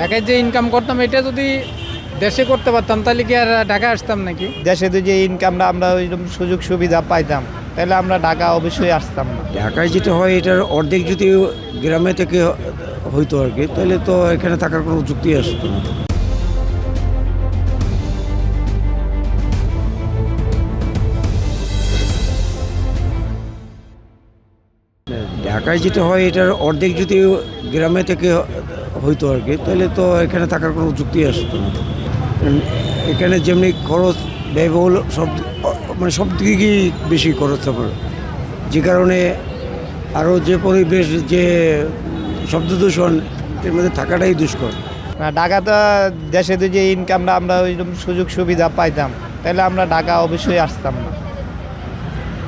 ঢাকায় যে ইনকাম করতাম এটা যদি দেশে করতে পারতাম তাহলে কি আর ঢাকা আসতাম নাকি? দেশে তো যে ইনকামটা আমরা ওইরকম সুযোগ সুবিধা পাইতাম তাহলে আমরা ঢাকা অবশ্যই আসতাম না। ঢাকায় যেটা হয় এটার অর্ধেক যদি গ্রামে থেকে হইতো আর কি, তাহলে তো এখানে থাকার কোনো যুক্তি আসতো না। ঢাকায় যেটা হয় এটার অর্ধেক যদি গ্রামে থেকে হইতো আর কি, তাহলে তো এখানে থাকার কোনো যুক্তি আসতো না। এখানে যেমনি খরচ ব্যয়বহুল সব, মানে সব দিকেই বেশি খরচ আমার, যে কারণে আরও যে পরিবেশ, যে শব্দ দূষণ, এর মধ্যে থাকাটাই দুষ্কর। না, ঢাকা তো দেশে তো যে ইনকামটা আমরা ওইরকম সুযোগ সুবিধা পাইতাম তাহলে আমরা ঢাকা অবশ্যই আসতাম না,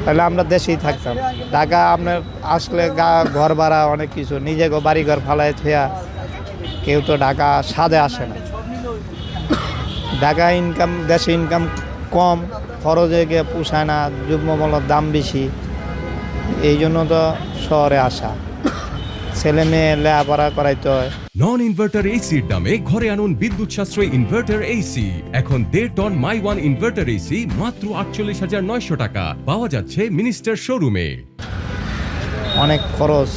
তাহলে আমরা দেশেই থাকতাম। ঢাকা আপনার আসলে ঘর ভাড়া অনেক কিছু, নিজে বাড়ি ঘর ফালায় থুয়া কেউ তো ঢাকা সাদে আসে না। ঢাকা ইনকাম, দেশে ইনকাম কম, খরচে গিয়ে পোষায় না, দ্রব্যমূল্যের দাম বেশি, এই জন্য তো শহরে আসা। ছেলে মেয়ে লেখাপড়া করাইতে হয়। নন ইনভার্টার এসির দামে ঘরে আনুন বিদ্যুৎ সাশ্রয়ী ইনভার্টার এসি। এখন 1.5 ton my one inverter AC মাত্র 48,900 টাকা পাওয়া যাচ্ছে মিনিস্টার শোরুমে। অনেক খরচ,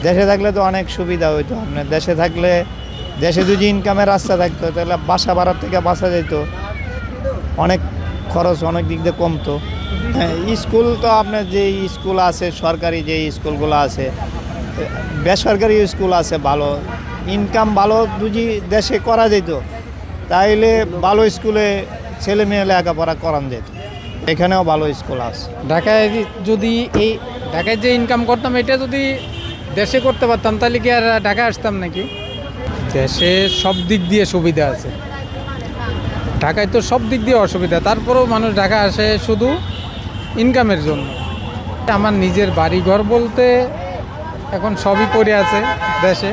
দেশে থাকলে তো অনেক সুবিধা হইতো। আপনার দেশে থাকলে, দেশে যদি ইনকামের রাস্তা থাকতো তাহলে বাসা ভাড়ার থেকে বাঁচা যেত, অনেক খরচ অনেক দিক দিয়ে কমতো। হ্যাঁ, স্কুল তো আপনার যে স্কুল আছে, সরকারি যে স্কুলগুলো আছে, বেসরকারি স্কুল আছে, ভালো ইনকাম ভালো যদি দেশে করা যেত তাইলে ভালো স্কুলে ছেলে মেয়ে লেখাপড়া করান যেত। এখানেও ভালো স্কুল আছে। ঢাকায় যদি এই ঢাকায় যে ইনকাম করতাম এটা যদি দেশে করতে পারতাম তাহলে কি আর ঢাকা আসতাম নাকি? দেশে সব দিক দিয়ে সুবিধা আছে, ঢাকায় তো সব দিক দিয়ে অসুবিধা, তারপরেও মানুষ ঢাকা আসে শুধু ইনকামের জন্য। আমার নিজের বাড়ি ঘর বলতে এখন সবই পড়ে আছে দেশে,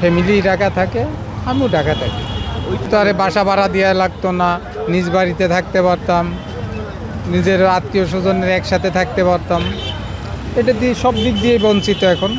ফ্যামিলি ঢাকা থাকে, আমিও ঢাকা থাকি। ওই তো আরে বাসা ভাড়া দেওয়া লাগতো না, নিজ বাড়িতে থাকতে পারতাম, নিজের আত্মীয় স্বজনের একসাথে থাকতে পারতাম। এটা দিয়ে সব দিক দিয়ে বঞ্চিত এখন।